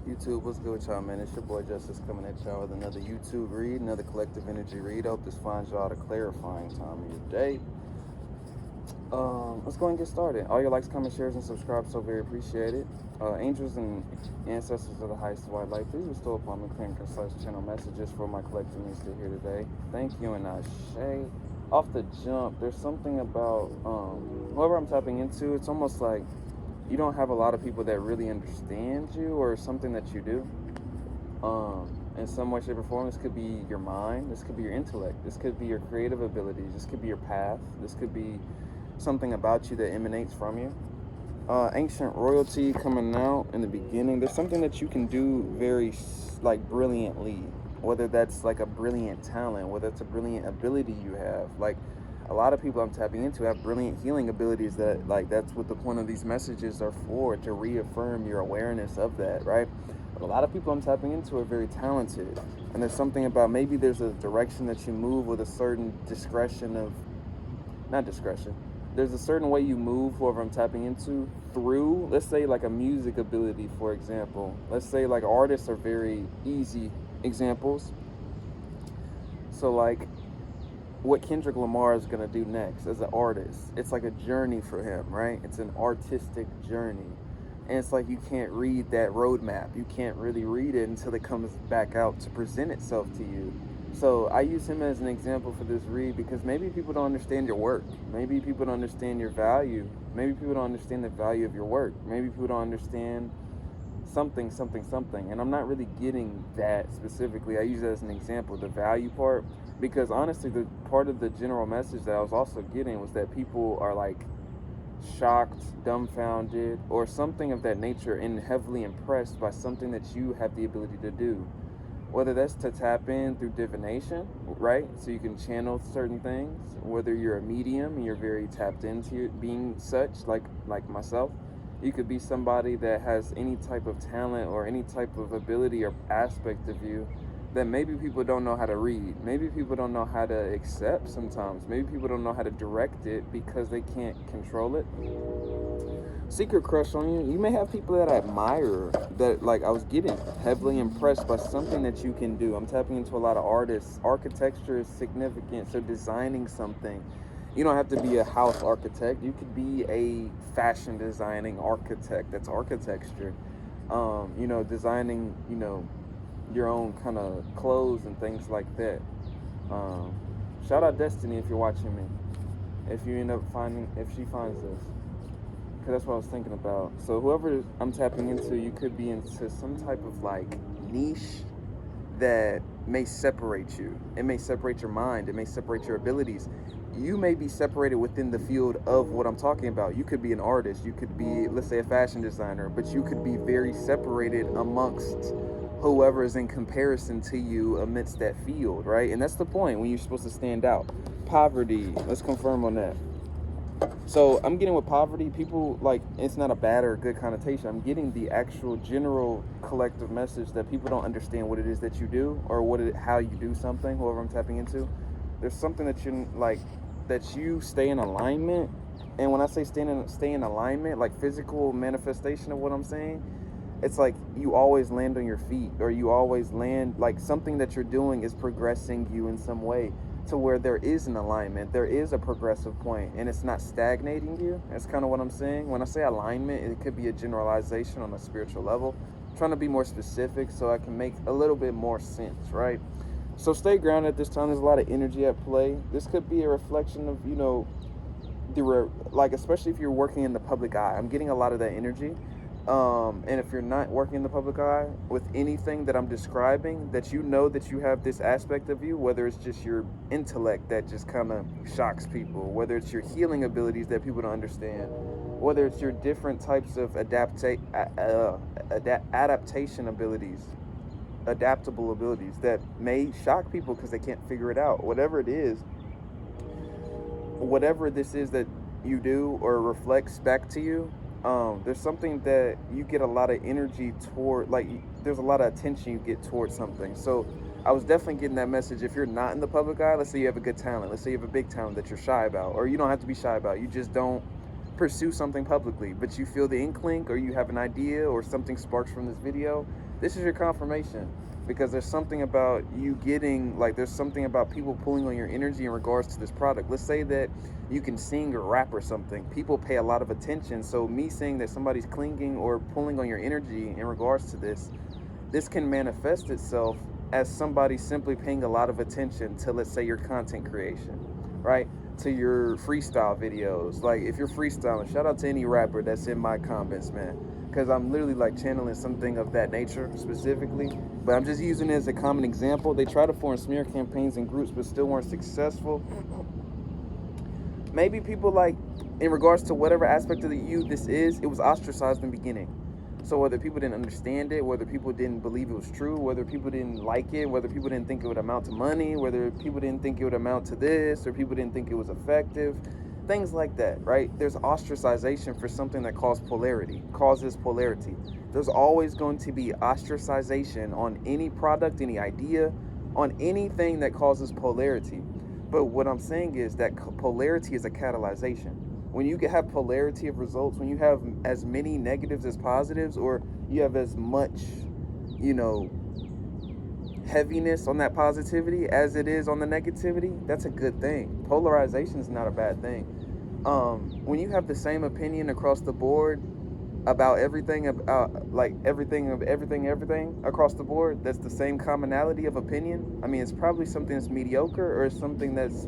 YouTube, what's good with y'all, man? It's your boy Justice coming at y'all with another YouTube read, another collective energy read. I hope this finds y'all at a clarifying time of your day. Let's go and get started. All your likes, comments, shares, and subscribe, so very appreciated. Angels and ancestors of the highest white light, please bestow upon me clear and concise channel messages for my collective needs to hear today. Thank you, and Ashe. Off the jump, there's something about whoever I'm tapping into, it's almost like you don't have a lot of people that really understand you or something that you do. In some way, shape, or form. This could be your mind, this could be your intellect, this could be your creative abilities, this could be your path, this could be something about you that emanates from you. Ancient royalty coming out in the beginning. There's something that you can do very brilliantly, whether that's like a brilliant talent, whether it's a brilliant ability you have. Like a lot of people I'm tapping into have brilliant healing abilities that that's what the point of these messages are for, to reaffirm your awareness of that, right? But a lot of people I'm tapping into are very talented, and there's something about maybe there's a direction that you move with a certain discretion of, not discretion, there's a certain way you move, whoever I'm tapping into, through, let's say like a music ability, for example. Let's say like artists are very easy examples. So like what Kendrick Lamar is going to do next as an artist, it's like a journey for him, right? It's an artistic journey. And it's like you can't read that roadmap. You can't really read it until it comes back out to present itself to you. So I use him as an example for this read because maybe people don't understand your work. Maybe people don't understand your value. Maybe people don't understand the value of your work. Maybe people don't understand something. And I'm not really getting that specifically. I use it as an example, the value part. Because honestly, the part of the general message that I was also getting was that people are like shocked, dumbfounded, or something of that nature, and heavily impressed by something that you have the ability to do. Whether that's to tap in through divination, right? So you can channel certain things. Whether you're a medium and you're very tapped into being such, like myself. You could be somebody that has any type of talent or any type of ability or aspect of you that maybe people don't know how to read. Maybe people don't know how to accept sometimes. Maybe people don't know how to direct it because they can't control it. Secret crush on you. You may have people that I admire, that like I was getting heavily impressed by something that you can do. I'm tapping into a lot of artists. Architecture is significant, so designing something. You don't have to be a house architect. You could be a fashion designing architect. That's architecture. Designing, your own kind of clothes and things like that. Shout out Destiny if you're watching me. If she finds this. Because that's what I was thinking about. So whoever I'm tapping into, you could be into some type of like niche that may separate you. It may separate your mind. It may separate your abilities. You may be separated within the field of what I'm talking about. You could be an artist. You could be, let's say, a fashion designer. But you could be very separated amongst whoever is in comparison to you amidst that field, right? And that's the point when you're supposed to stand out. Poverty. Let's confirm on that. So I'm getting with poverty, people like, it's not a bad or a good connotation. I'm getting the actual general collective message that people don't understand what it is that you do or how you do something, whoever I'm tapping into. There's something that you stay in alignment. And when I say stay in alignment, like physical manifestation of what I'm saying, it's like you always land on your feet, or you always land, like something that you're doing is progressing you in some way to where there is an alignment, there is a progressive point, and it's not stagnating you. That's kind of what I'm saying. When I say alignment, it could be a generalization on a spiritual level. I'm trying to be more specific so I can make a little bit more sense, right? So stay grounded at this time. There's a lot of energy at play. This could be a reflection of, especially if you're working in the public eye. I'm getting a lot of that energy. And if you're not working in the public eye with anything that I'm describing, that you have this aspect of you, whether it's just your intellect that just kind of shocks people, whether it's your healing abilities that people don't understand, whether it's your different types of adaptation abilities, adaptable abilities that may shock people because they can't figure it out. Whatever this is that you do or reflects back to you, there's something that you get a lot of energy toward, like there's a lot of attention you get towards something. So I was definitely getting that message. If you're not in the public eye, let's say you have a good talent, let's say you have a big talent that you're shy about, or you don't have to be shy about, you just don't pursue something publicly, but you feel the inkling or you have an idea or something sparks from this video, This is your confirmation, because there's something about you getting, like, there's something about people pulling on your energy in regards to this product. Let's say that you can sing or rap or something. People pay a lot of attention. So me saying that somebody's clinging or pulling on your energy in regards to this can manifest itself as somebody simply paying a lot of attention to, let's say, your content creation, right? To your freestyle videos. Like, if you're freestyling, shout out to any rapper that's in my comments, man, because I'm literally like channeling something of that nature specifically. But I'm just using it as a common example. They try to form smear campaigns in groups but still weren't successful. Maybe people, like, in regards to whatever aspect of the you this is, it was ostracized in the beginning. So whether people didn't understand it, whether people didn't believe it was true, whether people didn't like it, whether people didn't think it would amount to money, whether people didn't think it would amount to this, or people didn't think it was effective, things like that, right? There's ostracization for something that causes polarity. There's always going to be ostracization on any product, any idea, on anything that causes polarity. But what I'm saying is that polarity is a catalyzation. When you have polarity of results, when you have as many negatives as positives, or you have as much, heaviness on that positivity as it is on the negativity, that's a good thing. Polarization is not a bad thing. When you have the same opinion across the board about everything, everything across the board, that's the same commonality of opinion. I mean, it's probably something that's mediocre, or it's something that's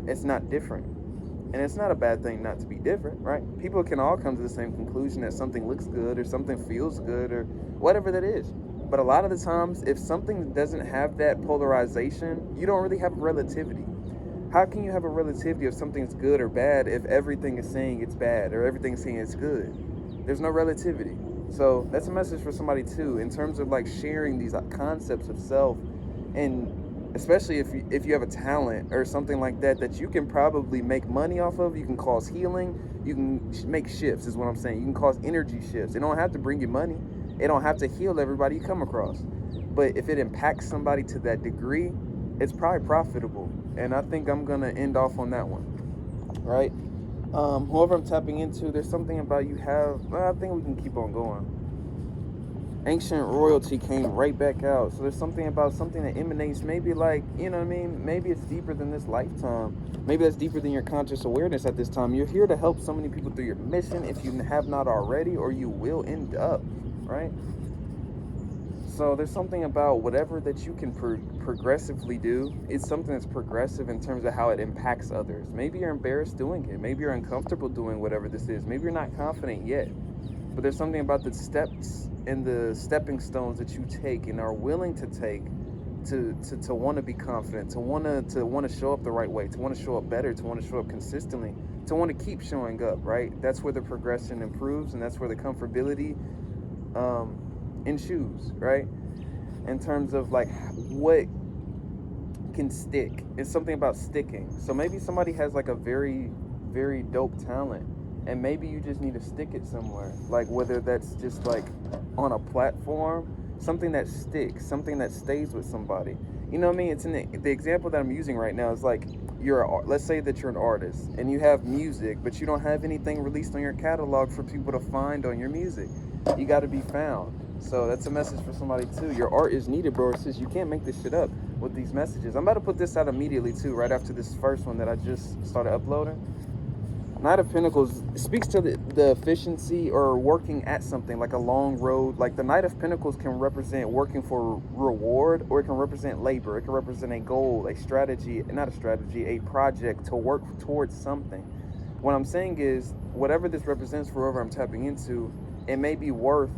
it's not different. And it's not a bad thing not to be different, right? People can all come to the same conclusion that something looks good or something feels good or whatever that is. But a lot of the times, if something doesn't have that polarization, you don't really have relativity. How can you have a relativity of something's good or bad if everything is saying it's bad or everything is saying it's good? There's no relativity. So that's a message for somebody too, in terms of like sharing these concepts of self, and especially if you have a talent or something like that you can probably make money off of. You can cause healing, you can make shifts, is what I'm saying. You can cause energy shifts. It don't have to bring you money, it don't have to heal everybody you come across, but if it impacts somebody to that degree, it's probably profitable. And I think I'm gonna end off on that one, right? Whoever I'm tapping into, there's something about I think we can keep on going. Ancient royalty came right back out. So there's something about something that emanates, maybe like, maybe it's deeper than this lifetime. Maybe that's deeper than your conscious awareness at this time. You're here to help so many people through your mission, if you have not already, or you will end up, right? So there's something about whatever that you can progressively do. It's something that's progressive in terms of how it impacts others. Maybe you're embarrassed doing it. Maybe you're uncomfortable doing whatever this is. Maybe you're not confident yet. But there's something about the steps and the stepping stones that you take and are willing to take to want to be confident, to want to show up the right way, to want to show up better, to want to show up consistently, to want to keep showing up, right? That's where the progression improves, and that's where the comfortability ensues, right? In terms of like what can stick. It's something about sticking. So maybe somebody has like a very, very dope talent, and maybe you just need to stick it somewhere. Like whether that's just like on a platform, something that sticks, something that stays with somebody. You know what I mean? It's in the example that I'm using right now is like let's say that you're an artist and you have music, but you don't have anything released on your catalog for people to find on your music. You got to be found. So that's a message for somebody too. Your art is needed, bro. Sis, you can't make this shit up with these messages. I'm about to put this out immediately too, right after this first one that I just started uploading. Knight of Pentacles speaks to the efficiency or working at something, like a long road. Like the Knight of Pentacles can represent working for reward, or it can represent labor. It can represent a goal, a strategy, not a strategy, a project to work towards something. What I'm saying is, whatever this represents for whoever I'm tapping into, it may be worth,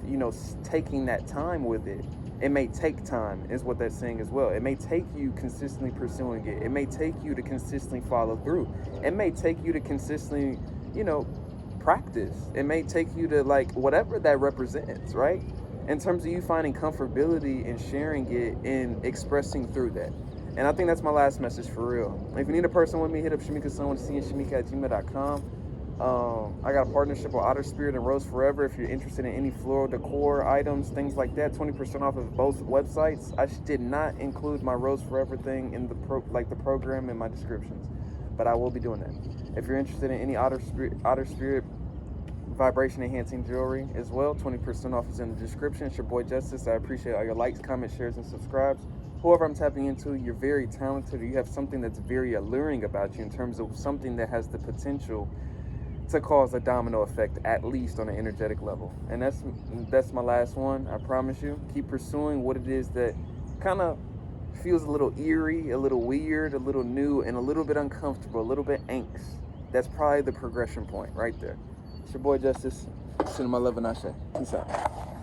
taking that time with it. It may take time, is what that's saying as well. It may take you consistently pursuing it. It may take you to consistently follow through. It may take you to consistently, practice. It may take you to like whatever that represents, right? In terms of you finding comfortability in sharing it and expressing through that. And I think that's my last message for real. If you need a person with me, hit up shamika@gmail.com. I got a partnership with Otter Spirit and Rose Forever. If you're interested in any floral decor items, things like that, 20% off of both websites. I did not include my Rose Forever thing in the program in my descriptions, but I will be doing that. If you're interested in any Otter Spirit vibration enhancing jewelry as well. 20% off is in the description. It's your boy Justice. I appreciate all your likes, comments, shares, and subscribes. Whoever I'm tapping into, you're very talented, or you have something that's very alluring about you in terms of something that has the potential to cause a domino effect, at least on an energetic level. And that's my last one. I promise you. Keep pursuing what it is that kind of feels a little eerie, a little weird, a little new, and a little bit uncomfortable, a little bit angst. That's probably the progression point right there. It's your boy Justice. Sending my love and ashe. Peace out.